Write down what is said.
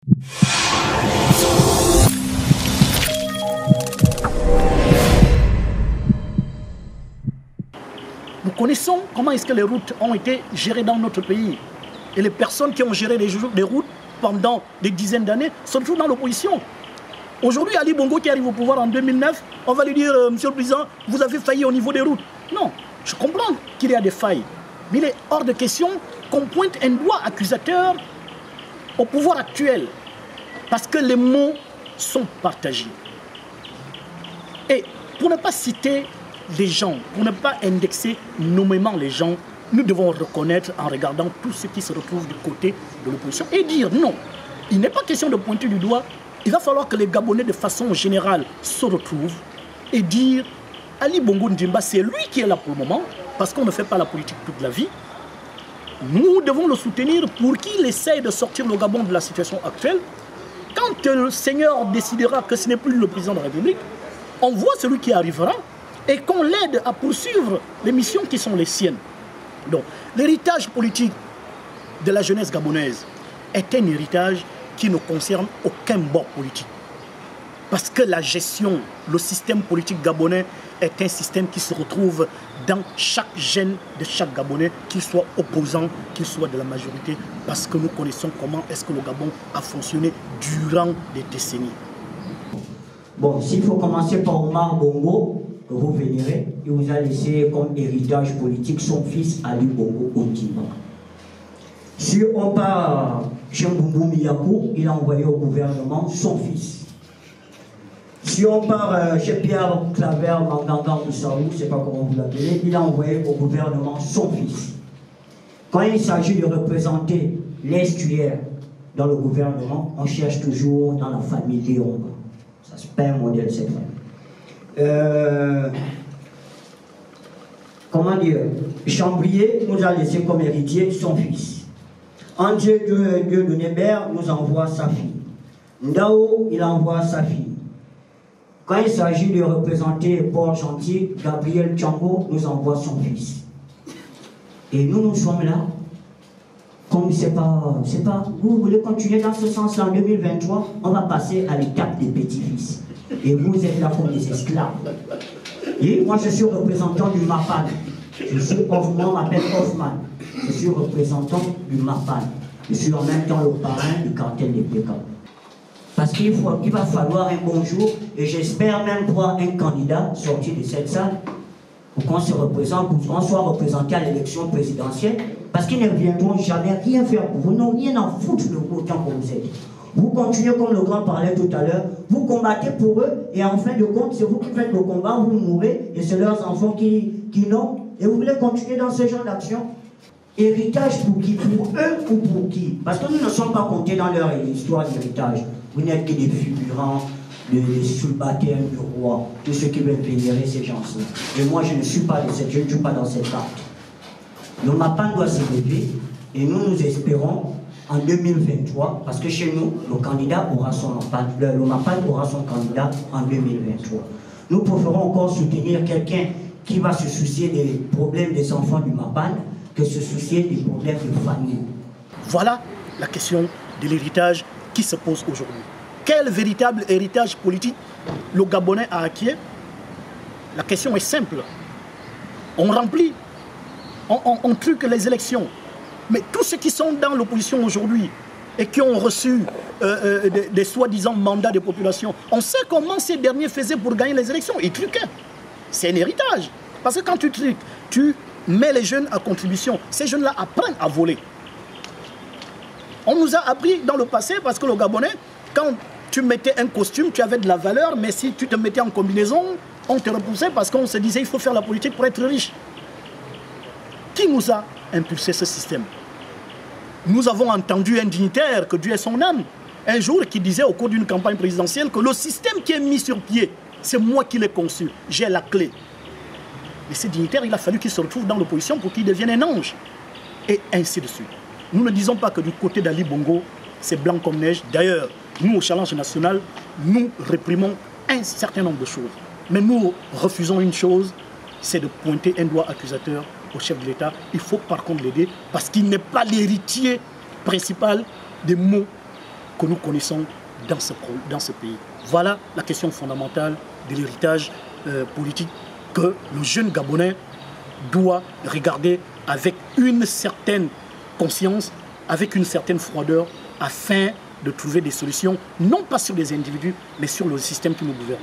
Nous connaissons comment est-ce que les routes ont été gérées dans notre pays. Et les personnes qui ont géré les routes pendant des dizaines d'années se retrouvent dans l'opposition. Aujourd'hui, Ali Bongo qui arrive au pouvoir en 2009, on va lui dire, Monsieur le Président, vous avez failli au niveau des routes. Non, je comprends qu'il y a des failles. Mais il est hors de question qu'on pointe un doigt accusateur au pouvoir actuel. Parce que les mots sont partagés. Et pour ne pas citer les gens, pour ne pas indexer nommément les gens, nous devons reconnaître en regardant tout ce qui se retrouve du côté de l'opposition et dire non. Il n'est pas question de pointer du doigt. Il va falloir que les Gabonais de façon générale se retrouvent et dire Ali Bongo Ndimba, c'est lui qui est là pour le moment, parce qu'on ne fait pas la politique toute la vie. Nous devons le soutenir pour qu'il essaye de sortir le Gabon de la situation actuelle. Quand le Seigneur décidera que ce n'est plus le président de la République, on voit celui qui arrivera et qu'on l'aide à poursuivre les missions qui sont les siennes. Donc, l'héritage politique de la jeunesse gabonaise est un héritage qui ne concerne aucun bord politique. Parce que la gestion, le système politique gabonais est un système qui se retrouve dans chaque gène de chaque Gabonais, qu'il soit opposant, qu'il soit de la majorité, parce que nous connaissons comment est-ce que le Gabon a fonctionné durant des décennies. Bon, s'il faut commencer par Omar Bongo, que vous vénérez, il vous a laissé comme héritage politique son fils Ali Bongo Ondimba. Si on part chez Mbumbu Miyakou, il a envoyé au gouvernement son fils. Si on part chez Pierre Claver Manganga Moussaou, je ne sais pas comment vous l'appelez, il a envoyé au gouvernement son fils. Quand il s'agit de représenter l'estuaire dans le gouvernement, on cherche toujours dans la famille Léomba. Ça, c'est pas un modèle, c'est vrai. Comment dire, Chambrier nous a laissé comme héritier son fils. André Dieu de Nébert nous envoie sa fille. Ndao, il envoie sa fille. Quand il s'agit de représenter Port-Gentil, Gabriel Tchango nous envoie son fils. Et nous sommes là. Comme c'est pas, vous voulez continuer dans ce sens-là en 2023, on va passer à l'étape des petits-fils. Et vous êtes là comme des esclaves. Et moi je suis représentant du MAPAN. On m'appelle Hoffman. Je suis représentant du MAPAN. Je suis en même temps le parrain du cartel des PK. Parce qu'il va falloir un bon jour, et j'espère même voir un candidat sortir de cette salle pour qu'on se représente, pour qu'on soit représenté à l'élection présidentielle, parce qu'ils ne viendront jamais rien faire pour vous, n'ont rien à foutre de vous autant que vous êtes. Vous continuez comme le grand parlait tout à l'heure, vous combattez pour eux, et en fin de compte, c'est vous qui faites le combat, vous mourrez, et c'est leurs enfants qui n'ont, et vous voulez continuer dans ce genre d'action. Héritage pour qui? Pour eux ou pour qui? Parce que nous ne sommes pas comptés dans leur histoire d'héritage. Vous n'êtes que des figurants, des subalternes du roi, tous ceux qui veulent vénérer ces gens-là. Et moi, je ne suis pas de cette, je ne joue pas dans cette carte. Le MAPAN doit se lever, et nous espérons en 2023, parce que chez nous, le candidat aura son MAPAN, le MAPAN aura son candidat en 2023. Nous préférons encore soutenir quelqu'un qui va se soucier des problèmes des enfants du MAPAN que se soucier des problèmes de famille. Voilà la question de l'héritage qui se pose aujourd'hui. Quel véritable héritage politique le Gabonais a acquis? La question est simple. On remplit, on truque les élections. Mais tous ceux qui sont dans l'opposition aujourd'hui et qui ont reçu des soi-disant mandats de population, on sait comment ces derniers faisaient pour gagner les élections. Ils truquaient. C'est un héritage. Parce que quand tu truques, tu mets les jeunes à contribution. Ces jeunes-là apprennent à voler. On nous a appris dans le passé, parce que le Gabonais, quand tu mettais un costume, tu avais de la valeur, mais si tu te mettais en combinaison, on te repoussait parce qu'on se disait il faut faire la politique pour être riche. Qui nous a impulsé ce système? Nous avons entendu un dignitaire, que Dieu ait son âme, un jour qui disait au cours d'une campagne présidentielle que le système qui est mis sur pied, c'est moi qui l'ai conçu, j'ai la clé. Et ce dignitaire, il a fallu qu'il se retrouve dans l'opposition pour qu'il devienne un ange. Et ainsi de suite. Nous ne disons pas que du côté d'Ali Bongo, c'est blanc comme neige. D'ailleurs, nous, au Challenge National, nous réprimons un certain nombre de choses. Mais nous refusons une chose, c'est de pointer un doigt accusateur au chef de l'État. Il faut par contre l'aider parce qu'il n'est pas l'héritier principal des maux que nous connaissons dans ce pays. Voilà la question fondamentale de l'héritage politique que le jeune Gabonais doit regarder avec une certaine conscience, avec une certaine froideur, afin de trouver des solutions, non pas sur les individus, mais sur le système qui nous gouverne.